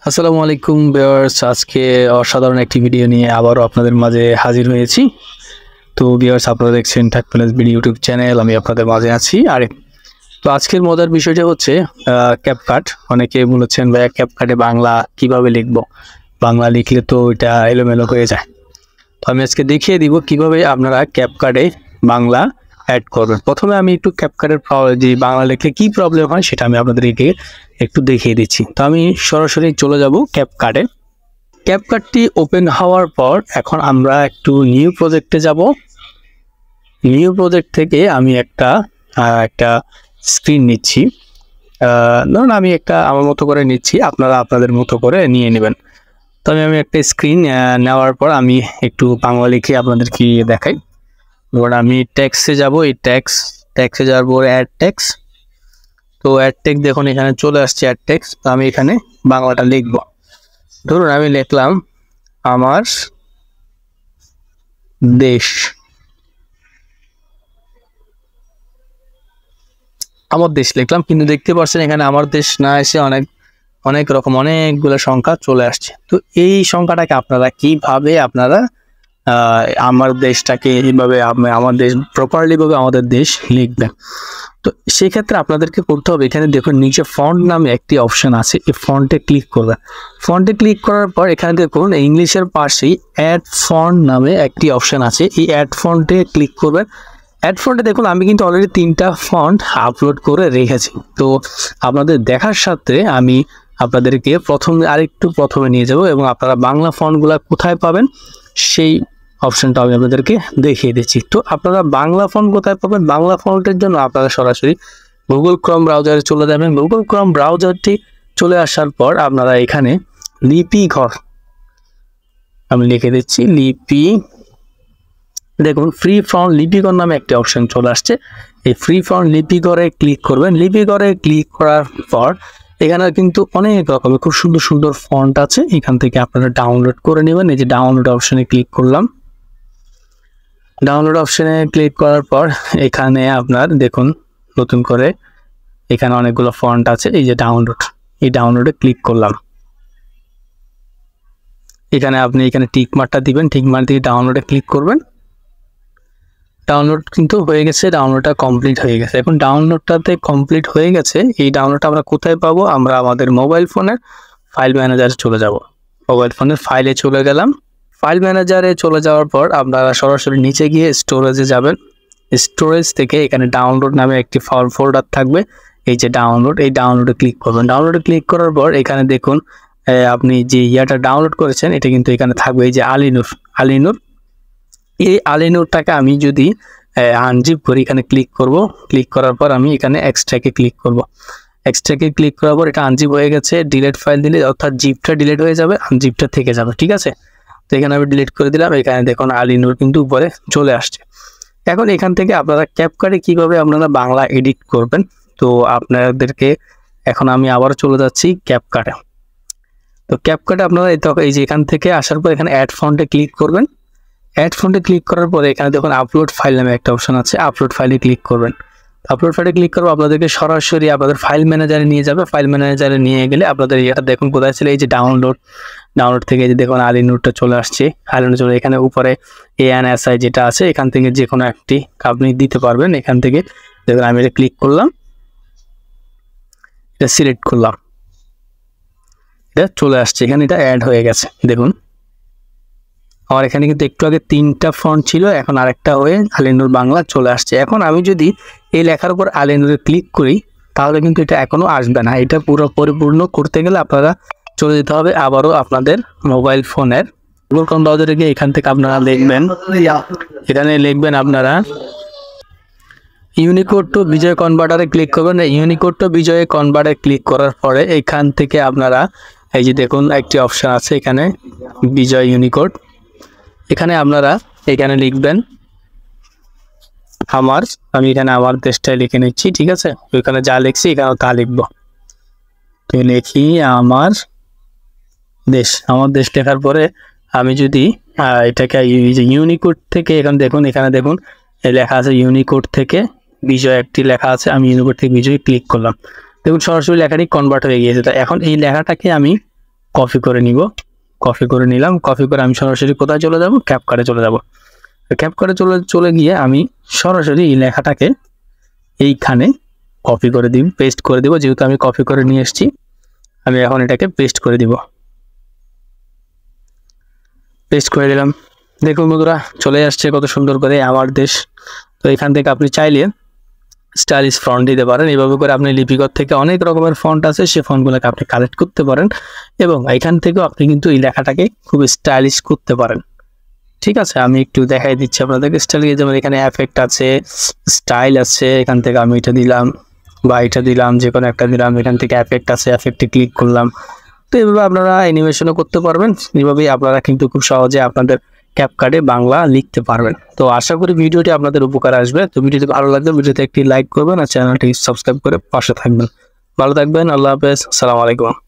আসসালামু আলাইকুম ভিউয়ার্স, আজকে অসাধারণ একটি ভিডিও নিয়ে আবারও আপনাদের মাঝে হাজির হয়েছি। তো ভিউয়ার্স, আপনারা দেখছেন ঠাক প্লাস ভিডিও ইউটিউব চ্যানেল, আমি আপনাদের মাঝে আছি। তো আজকের মজার বিষয়টা হচ্ছে ক্যাপকাট। অনেকে বলেছেন ভাইয়া ক্যাপকাটে বাংলা কিভাবে লিখবো, বাংলা লিখলে তো এটা এলোমেলো হয়ে যায়। তো আমি আজকে দেখিয়ে দিব কিভাবে আপনারা ক্যাপকাটে বাংলা অ্যাড করবেন। প্রথমে আমি একটু ক্যাপকাটের যে বাংলা লিখলে কি প্রবলেম হয় সেটা আমি আপনাদেরকে একটু দেখিয়ে দিচ্ছি। তো আমি সরাসরি চলে যাব ক্যাপকাটে। ক্যাপকাটটি ওপেন হওয়ার পর এখন আমরা একটু নিউ প্রজেক্টে যাব। নিউ প্রজেক্ট থেকে আমি একটা স্ক্রিন নিচ্ছি। ধরুন আমি একটা আমার মতো করে নিচ্ছি, আপনারা আপনাদের মতো করে নিয়ে নেবেন। তো আমি একটা স্ক্রিন নেওয়ার পর আমি একটু বাংলা লিখে আপনাদেরকে দেখাই। এবার আমি ট্যাক্সে যাব। এই ট্যাক্সে যাওয়ার পর অ্যাড ট্যাক্স। তো অ্যাড ট্যাক্স দেখুন এখানে চলে আসছে অ্যাড ট্যাক্স। তো আমি এখানে বাংলাটা লিখব। ধরুন আমি লিখলাম আমার দেশ। আমার দেশ লিখলাম, কিন্তু দেখতে পাচ্ছেন এখানে আমার দেশ না এসে অনেক রকম অনেকগুলো সংখ্যা চলে আসছে। তো এই সংখ্যাটাকে আপনারা কিভাবে আমার দেশটাকে এইভাবে আমার দেশ প্রপারলি ভাবে আমাদের দেশ লিখবেন। তো সেক্ষেত্রে আপনাদেরকে করতে হবে, এখানে দেখুন নিচে ফন্ট নামে একটি অপশন আছে, এই ফন্টে ক্লিক করবেন। ফন্টে ক্লিক করার পর এখানে দেখুন ইংলিশের পাশেই অ্যাড ফন্ট নামে একটি অপশন আছে, এই অ্যাড ফন্টে ক্লিক করবেন। অ্যাড ফন্টে দেখুন আমি কিন্তু অলরেডি 3টা ফন্ট আপলোড করে রেখেছি। তো আপনাদের দেখার সাথে আমি আপনাদেরকে প্রথমে নিয়ে যাব এবং আপনারা বাংলা ফন্টগুলো কোথায় পাবেন সেই অপশনটা আমি আপনাদেরকে দেখিয়ে দিচ্ছি। তো আপনারা বাংলা ফন্ট কোথায় পাবেন? বাংলা ফন্টের জন্য আপনারা সরাসরি গুগল ক্রোম ব্রাউজারে চলে যাবেন। গুগল ক্রোম ব্রাউজারটি চলে আসার পর আপনারা এখানে লিপিঘর, আমি লিখে দিচ্ছি দেখুন ফ্রি ফন্ট লিপিঘর নামে একটি অপশন চলে আসছে। এই ফ্রি ফন্ট লিপিঘরে ক্লিক করবেন। লিপিঘরে ক্লিক করার পর এখানে কিন্তু অনেক রকমের খুব সুন্দর সুন্দর ফন্ট আছে, এখান থেকে আপনারা ডাউনলোড করে নেবেন। এই যে ডাউনলোড অপশনে ক্লিক করলাম। ডাউনলোড অপশনে ক্লিক করার পর এখানে আপনার দেখুন নতুন করে এখানে অনেকগুলো ফন্ট আছে। এই যে এই ডাউনলোডে ক্লিক করলাম। আপনি এখানে টিক মার্কটা দিবেন, টিক মার্ক দিয়ে ডাউনলোডে ক্লিক করবেন। ডাউনলোড কিন্তু হয়ে গেছে, ডাউনলোডটা কমপ্লিট হয়ে গেছে। এখন ডাউনলোডটাতে কমপ্লিট হয়ে গেছে। এই ডাউনলোডটা আমরা কোথায় পাবো? আমরা আমাদের মোবাইল ফোনের ফাইল ম্যানেজারে চলে যাব। মোবাইল ফোনের ফাইলে চলে গেলাম। ফাইল ম্যানেজারে চলে যাওয়ার পর আপনারা সরাসরি নিচে গিয়ে স্টোরেজে যাবেন। স্টোরেজ থেকে এখানে ডাউনলোড নামে একটি ফোল্ডার থাকবে, এই যে ডাউনলোড, এই ডাউনলোডে ক্লিক করবেন। ডাউনলোডে ক্লিক করার পর এখানে দেখুন আপনি যে ইয়াটা ডাউনলোড করেছেন এটা কিন্তু এখানে থাকবে, এই যে আলিনুর। এই আলিনুরটাকে আমি যদি আনজিপ করি, এখানে ক্লিক করব। ক্লিক করার পর আমি এখানে এক্সট্রাকে ক্লিক করব। এক্সট্রাকে ক্লিক করার পর এটা আনজিপ হয়ে গেছে। ডিলিট ফাইল দিলে অর্থাৎ জিপটা ডিলিট হয়ে যাবে, আনজিপটা থেকে যাবে, ঠিক আছে। তো এখানে আমি ডিলিট করে দিলাম। এখানে দেখুন আলিনুর কিন্তু উপরে চলে আসছে। এখন এখান থেকে আপনারা ক্যাপকাটে কিভাবে আপনারা বাংলা এডিট করবেন, তো আপনাদেরকে এখন আমি আবার চলে যাচ্ছি ক্যাপকাটে। তো ক্যাপকাটে আপনারা এই যে এখান থেকে আসার পর এখানে অ্যাড ফন্টে ক্লিক করবেন। অ্যাড ফন্টে ক্লিক করার পরে এখানে দেখুন আপলোড ফাইল নামে একটা অপশন আছে, আপলোড ফাইলে ক্লিক করবেন। আপলোড ফাইলে ক্লিক করবো, আপনাদেরকে সরাসরি আপনাদের ফাইল ম্যানেজারে নিয়ে যাবে। ফাইল ম্যানেজারে নিয়ে গেলে আপনাদের এটা দেখুন কোথায় ছিল, এই যে ডাউনলোড থেকে যে দেখুন আলিনুরটা চলে আসছে। আলিনুর চলে এখানে উপরে ANSI যেটা আছে, এখান থেকে যে কোনো একটি আপনি দিতে পারবেন। এখান থেকে দেখুন আমি এটা ক্লিক করলাম, এটা সিলেক্ট করলাম, এটা চলে আসছে। এখানে এটা অ্যাড হয়ে গেছে। দেখুন আমার এখানে কিন্তু একটু আগে 3টা ফন্ট ছিল, এখন আরেকটা হয়ে আলিনুর বাংলা চলে আসছে। এখন আমি যদি এই লেখার উপর আলিনুরে ক্লিক করি তাহলে কিন্তু এটা এখনো আসবে না। এটা পুরো পরিপূর্ণ করতে গেলে আপনারা চলে যেতে হবে আবারও আপনাদের মোবাইল ফোনের গুগল ক্রোম ব্রাউজারে গিয়ে এখান থেকে আপনারা এখানে লিখবেন আপনারা ইউনিকোড টু বিজয় কনভার্টারে ক্লিক করবেন। ইউনিকোড টু বিজয় কনভার্টারে ক্লিক করার পরে এখান থেকে আপনারা এই যে দেখুন একটি অপশন আছে এখানে বিজয় ইউনিকোড, এখানে আপনারা এখানে লিখবেন আমি এখানে আমার দেশটাই লিখে নিচ্ছি, ঠিক আছে। ওইখানে যা লিখছি এখানেও তা লিখবো। তো লিখি আমার দেশ লেখার পরে আমি যদি এটাকে ইউনিকোড থেকে এখানে দেখুন লেখা আছে ইউনিকোড থেকে বিজয় একটি লেখা আছে, আমি ইউনিকোড থেকে বিজয় ক্লিক করলাম। দেখুন সরাসরি লেখাটি কনভার্ট হয়ে গিয়েছে। তো এখন এই লেখাটাকে আমি কপি করে নিব। কপি করে নিলাম। কপি করে আমি সরাসরি কোথায় চলে যাব? ক্যাপকাটে চলে যাব। ক্যাপকাটে চলে গিয়ে আমি সরাসরি এই লেখাটাকে এইখানে কপি করে দিব, পেস্ট করে দিব। যেহেতু আমি কপি করে নিয়ে এসেছি, আমি এখন এটাকে পেস্ট করে দিব। পেস্ট করে দিলাম। দেখুন বন্ধুরা, চলে আসছে কত সুন্দর করে আমার দেশ। তো এখান থেকে আপনি চাইলে স্টাইলিশ ফন্ট দিতে পারেন। এইভাবে করে আপনি লিপিকর থেকে অনেক রকমের ফন্ট আছে, সেই ফন্টগুলোকে আপনি কালেক্ট করতে পারেন এবং এখান থেকেও আপনি কিন্তু এই লেখাটাকে খুব স্টাইলিশ করতে পারেন। ঠিক আছে, আমি একটু দেখাই দিচ্ছি আপনাদেরকে। স্টাইল, যেমন এখানে এফেক্ট আছে, স্টাইল আছে, এখান থেকে আমি এটা দিলাম বা এটা দিলাম, যে কোনো একটা দিলাম। এখান থেকে এফেক্ট আছে, এফেক্টে ক্লিক করলাম। তো এইভাবে আপনারা অ্যানিমেশনও করতে পারবেন। এইভাবেই আপনারা কিন্তু খুব সহজে আপনাদের ক্যাপকাটে বাংলা লিখতে পারবেন। তো আশা করি ভিডিওটি আপনাদের উপকার আসবে। তো ভিডিওটি ভালো লাগলে ভিডিওতে একটি লাইক করবেন আর চ্যানেলটি সাবস্ক্রাইব করে পাশে থাকবেন। ভালো থাকবেন। আল্লাহ হাফেজ। আসসালামু আলাইকুম।